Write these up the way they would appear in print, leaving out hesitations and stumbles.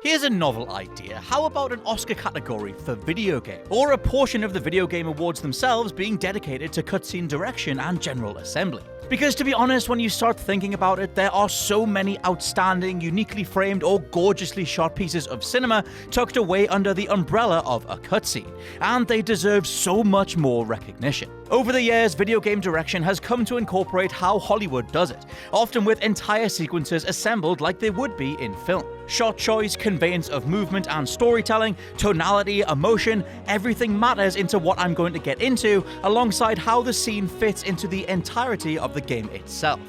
Here's a novel idea. How about an Oscar category for video game? Or a portion of the video game awards themselves being dedicated to cutscene direction and general assembly? Because to be honest, when you start thinking about it, there are so many outstanding, uniquely framed or gorgeously shot pieces of cinema tucked away under the umbrella of a cutscene, and they deserve so much more recognition. Over the years, video game direction has come to incorporate how Hollywood does it, often with entire sequences assembled like they would be in film. Shot choice, conveyance of movement and storytelling, tonality, emotion, everything matters into what I'm going to get into, alongside how the scene fits into the entirety of the game itself.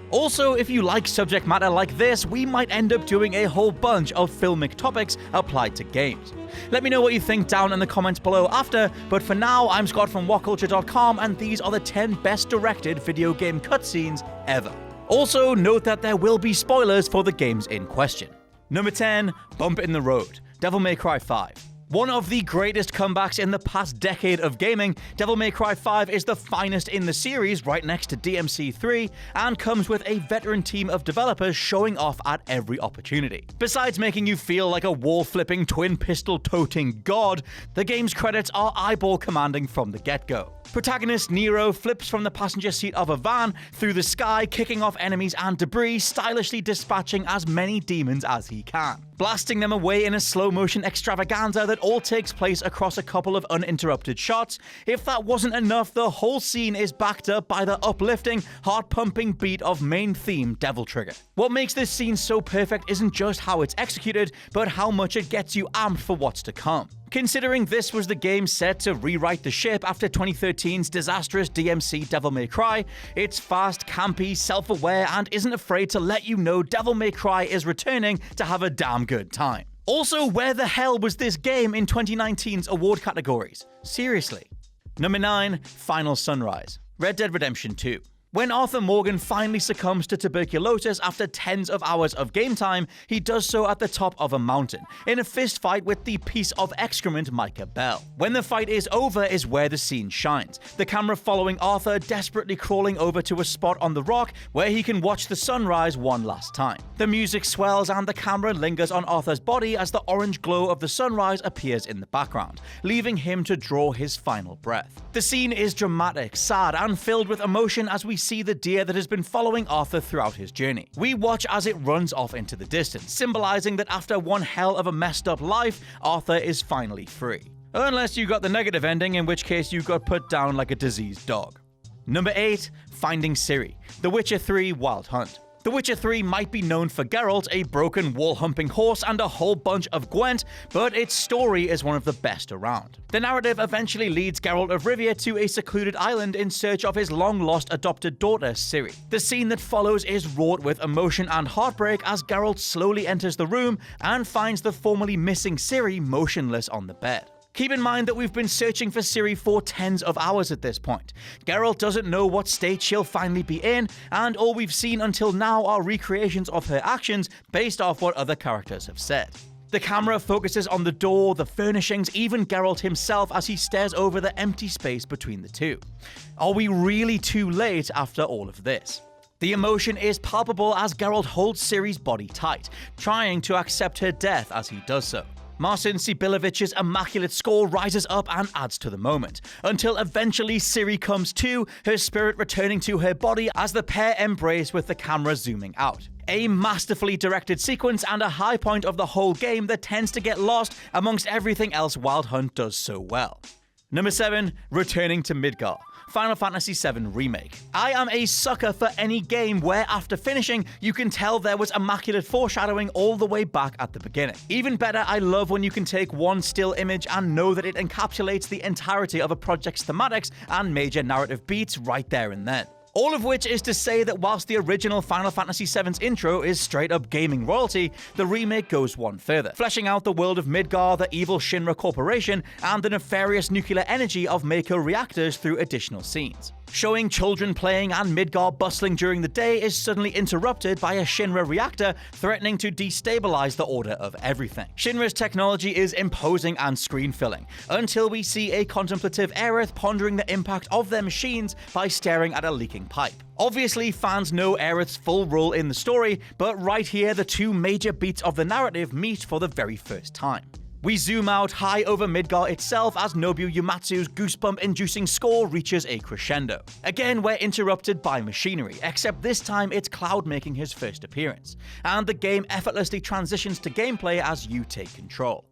Also, if you like subject matter like this, we might end up doing a whole bunch of filmic topics applied to games. Let me know what you think down in the comments below after, but for now, I'm Scott from WhatCulture.com, and these are the 10 best directed video game cutscenes ever. Also, note that there will be spoilers for the games in question. Number 10, Bump in the Road, Devil May Cry 5. One of the greatest comebacks in the past decade of gaming, Devil May Cry 5 is the finest in the series, right next to DMC 3, and comes with a veteran team of developers showing off at every opportunity. Besides making you feel like a wall-flipping, twin-pistol-toting god, the game's credits are eyeball-commanding from the get-go. Protagonist Nero flips from the passenger seat of a van through the sky, kicking off enemies and debris, stylishly dispatching as many demons as he can, blasting them away in a slow-motion extravaganza that all takes place across a couple of uninterrupted shots. If that wasn't enough, the whole scene is backed up by the uplifting, heart-pumping beat of main theme Devil Trigger. What makes this scene so perfect isn't just how it's executed, but how much it gets you amped for what's to come. Considering this was the game set to rewrite the ship after 2013's disastrous DMC Devil May Cry, it's fast, campy, self-aware, and isn't afraid to let you know Devil May Cry is returning to have a damn good time. Also, where the hell was this game in 2019's award categories? Seriously. Number 9, Final Sunrise, Red Dead Redemption 2. When Arthur Morgan finally succumbs to tuberculosis after tens of hours of game time, he does so at the top of a mountain, in a fist fight with the piece of excrement Micah Bell. When the fight is over is where the scene shines, the camera following Arthur desperately crawling over to a spot on the rock where he can watch the sunrise one last time. The music swells and the camera lingers on Arthur's body as the orange glow of the sunrise appears in the background, leaving him to draw his final breath. The scene is dramatic, sad, and filled with emotion as we see the deer that has been following Arthur throughout his journey. We watch as it runs off into the distance, symbolizing that after one hell of a messed up life, Arthur is finally free. Unless you got the negative ending, in which case you got put down like a diseased dog. Number 8, Finding Ciri, The Witcher 3 Wild Hunt. The Witcher 3 might be known for Geralt, a broken wall-humping horse, and a whole bunch of Gwent, but its story is one of the best around. The narrative eventually leads Geralt of Rivia to a secluded island in search of his long-lost adopted daughter, Ciri. The scene that follows is wrought with emotion and heartbreak as Geralt slowly enters the room and finds the formerly missing Ciri motionless on the bed. Keep in mind that we've been searching for Ciri for tens of hours at this point. Geralt doesn't know what state she'll finally be in, and all we've seen until now are recreations of her actions based off what other characters have said. The camera focuses on the door, the furnishings, even Geralt himself as he stares over the empty space between the two. Are we really too late after all of this? The emotion is palpable as Geralt holds Ciri's body tight, trying to accept her death as he does so. Marcin Sibilovich's immaculate score rises up and adds to the moment, until eventually Ciri comes to, her spirit returning to her body as the pair embrace with the camera zooming out. A masterfully directed sequence and a high point of the whole game that tends to get lost amongst everything else Wild Hunt does so well. Number 7, Returning to Midgar, Final Fantasy VII Remake. I am a sucker for any game where after finishing, you can tell there was immaculate foreshadowing all the way back at the beginning. Even better, I love when you can take one still image and know that it encapsulates the entirety of a project's thematics and major narrative beats right there and then. All of which is to say that whilst the original Final Fantasy VII's intro is straight up gaming royalty, the remake goes one further, fleshing out the world of Midgar, the evil Shinra Corporation, and the nefarious nuclear energy of Mako reactors through additional scenes. Showing children playing and Midgar bustling during the day is suddenly interrupted by a Shinra reactor threatening to destabilize the order of everything. Shinra's technology is imposing and screen-filling, until we see a contemplative Aerith pondering the impact of their machines by staring at a leaking pipe. Obviously, fans know Aerith's full role in the story, but right here the two major beats of the narrative meet for the very first time. We zoom out high over Midgar itself as Nobuo Uematsu's goosebump-inducing score reaches a crescendo. Again, we're interrupted by machinery, except this time it's Cloud making his first appearance, and the game effortlessly transitions to gameplay as you take control.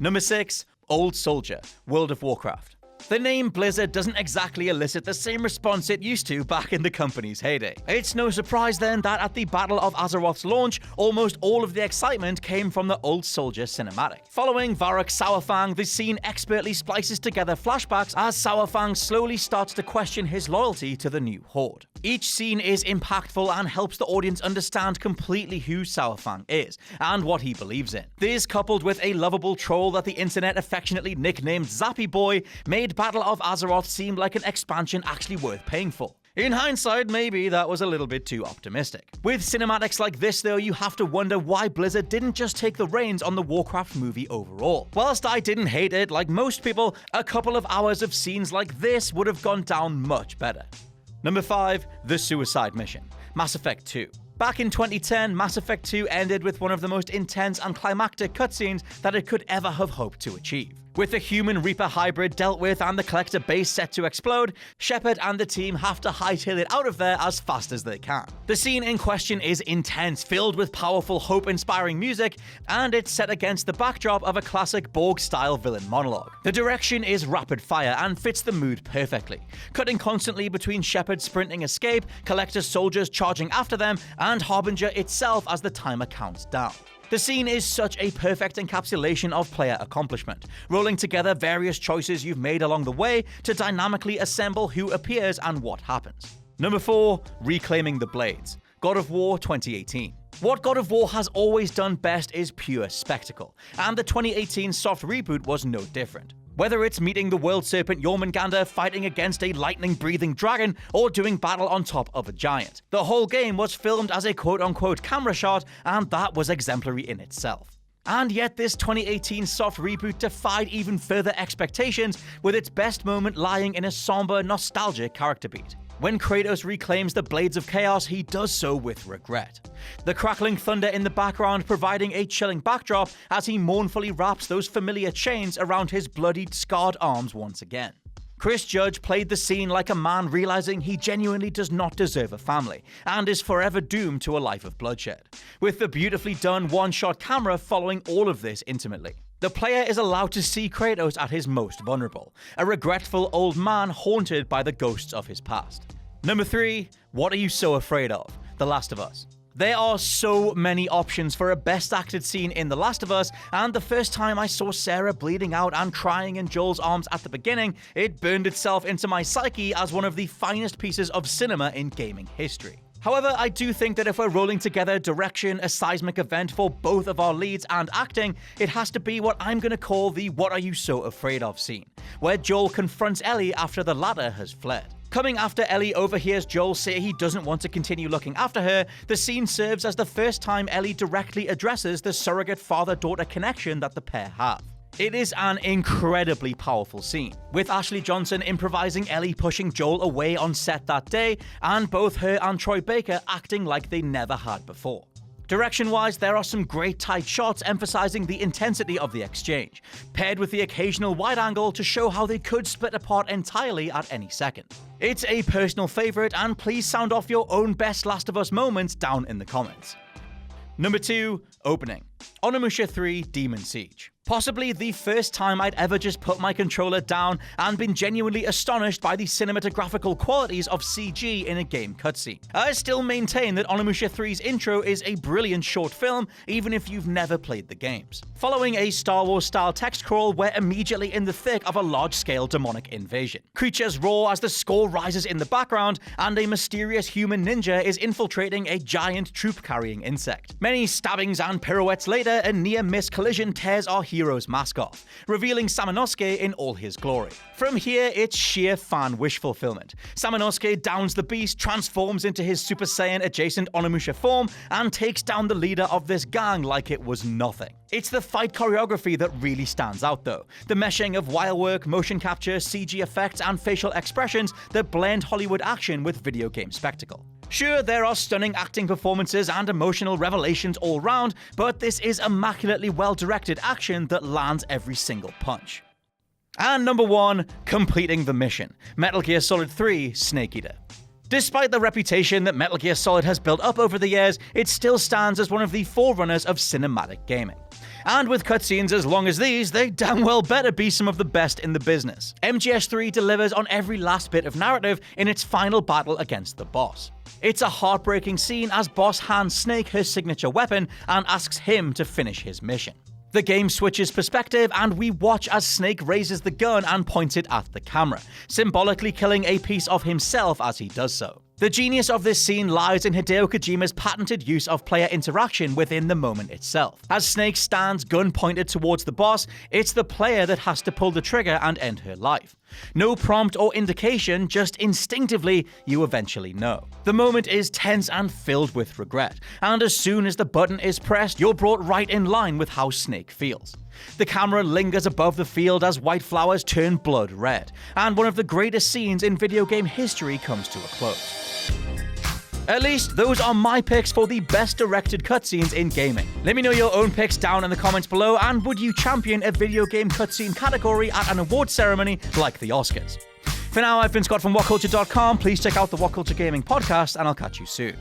Number 6. Old Soldier, World of Warcraft. The name Blizzard doesn't exactly elicit the same response it used to back in the company's heyday. It's no surprise then that at the Battle of Azeroth's launch, almost all of the excitement came from the Old Soldier cinematic. Following Varrock Saurfang, the scene expertly splices together flashbacks as Saurfang slowly starts to question his loyalty to the new Horde. Each scene is impactful and helps the audience understand completely who Saurfang is and what he believes in. This, coupled with a lovable troll that the internet affectionately nicknamed Zappy Boy, made Battle of Azeroth seem like an expansion actually worth paying for. In hindsight, maybe that was a little bit too optimistic. With cinematics like this though, you have to wonder why Blizzard didn't just take the reins on the Warcraft movie overall. Whilst I didn't hate it, like most people, a couple of hours of scenes like this would have gone down much better. Number 5. The Suicide Mission, Mass Effect 2. Back in 2010, Mass Effect 2 ended with one of the most intense and climactic cutscenes that it could ever have hoped to achieve. With the human Reaper hybrid dealt with and the collector base set to explode, Shepard and the team have to hightail it out of there as fast as they can. The scene in question is intense, filled with powerful, hope-inspiring music, and it's set against the backdrop of a classic Borg-style villain monologue. The direction is rapid fire and fits the mood perfectly, cutting constantly between Shepard sprinting escape, collector soldiers charging after them, and Harbinger itself as the timer counts down. The scene is such a perfect encapsulation of player accomplishment, rolling together various choices you've made along the way to dynamically assemble who appears and what happens. Number 4. Reclaiming the Blades, God of War 2018. What God of War has always done best is pure spectacle, and the 2018 soft reboot was no different. Whether it's meeting the world serpent Jormungandr, fighting against a lightning-breathing dragon, or doing battle on top of a giant, the whole game was filmed as a quote-unquote camera shot, and that was exemplary in itself. And yet this 2018 soft reboot defied even further expectations, with its best moment lying in a somber, nostalgic character beat. When Kratos reclaims the Blades of Chaos, he does so with regret. The crackling thunder in the background providing a chilling backdrop as he mournfully wraps those familiar chains around his bloodied, scarred arms once again. Chris Judge played the scene like a man realizing he genuinely does not deserve a family, and is forever doomed to a life of bloodshed, with the beautifully done one-shot camera following all of this intimately. The player is allowed to see Kratos at his most vulnerable, a regretful old man haunted by the ghosts of his past. Number 3. What are you so afraid of? The Last of Us. There are so many options for a best acted scene in The Last of Us, and the first time I saw Sarah bleeding out and crying in Joel's arms at the beginning, it burned itself into my psyche as one of the finest pieces of cinema in gaming history. However, I do think that if we're rolling together direction, a seismic event for both of our leads, and acting, it has to be what I'm gonna call the What Are You So Afraid Of scene, where Joel confronts Ellie after the latter has fled. Coming after Ellie overhears Joel say he doesn't want to continue looking after her, the scene serves as the first time Ellie directly addresses the surrogate father-daughter connection that the pair have. It is an incredibly powerful scene, with Ashley Johnson improvising Ellie pushing Joel away on set that day, and both her and Troy Baker acting like they never had before. Direction-wise, there are some great tight shots emphasizing the intensity of the exchange, paired with the occasional wide angle to show how they could split apart entirely at any second. It's a personal favorite, and please sound off your own best Last of Us moments down in the comments. Number 2. Opening. Onimusha 3 Demon Siege. Possibly the first time I'd ever just put my controller down and been genuinely astonished by the cinematographical qualities of CG in a game cutscene. I still maintain that Onimusha 3's intro is a brilliant short film, even if you've never played the games. Following a Star Wars-style text crawl, we're immediately in the thick of a large-scale demonic invasion. Creatures roar as the score rises in the background, and a mysterious human ninja is infiltrating a giant troop-carrying insect. Many stabbings and pirouettes later, a near-miss collision tears our hero's mask off, revealing Samanosuke in all his glory. From here, it's sheer fan wish fulfillment. Samanosuke downs the beast, transforms into his Super Saiyan adjacent Onimusha form, and takes down the leader of this gang like it was nothing. It's the fight choreography that really stands out though. The meshing of wire work, motion capture, CG effects, and facial expressions that blend Hollywood action with video game spectacle. Sure, there are stunning acting performances and emotional revelations all round, but this is immaculately well-directed action that lands every single punch. And number 1, completing the mission. Metal Gear Solid 3 Snake Eater. Despite the reputation that Metal Gear Solid has built up over the years, it still stands as one of the forerunners of cinematic gaming. And with cutscenes as long as these, they damn well better be some of the best in the business. MGS3 delivers on every last bit of narrative in its final battle against the boss. It's a heartbreaking scene as Boss hands Snake her signature weapon and asks him to finish his mission. The game switches perspective and we watch as Snake raises the gun and points it at the camera, symbolically killing a piece of himself as he does so. The genius of this scene lies in Hideo Kojima's patented use of player interaction within the moment itself. As Snake stands gun pointed towards the boss, it's the player that has to pull the trigger and end her life. No prompt or indication, just instinctively, you eventually know. The moment is tense and filled with regret, and as soon as the button is pressed, you're brought right in line with how Snake feels. The camera lingers above the field as white flowers turn blood red, and one of the greatest scenes in video game history comes to a close. At least, those are my picks for the best directed cutscenes in gaming. Let me know your own picks down in the comments below, and would you champion a video game cutscene category at an award ceremony like the Oscars? For now, I've been Scott from WhatCulture.com. Please check out the WhatCulture Gaming Podcast, and I'll catch you soon.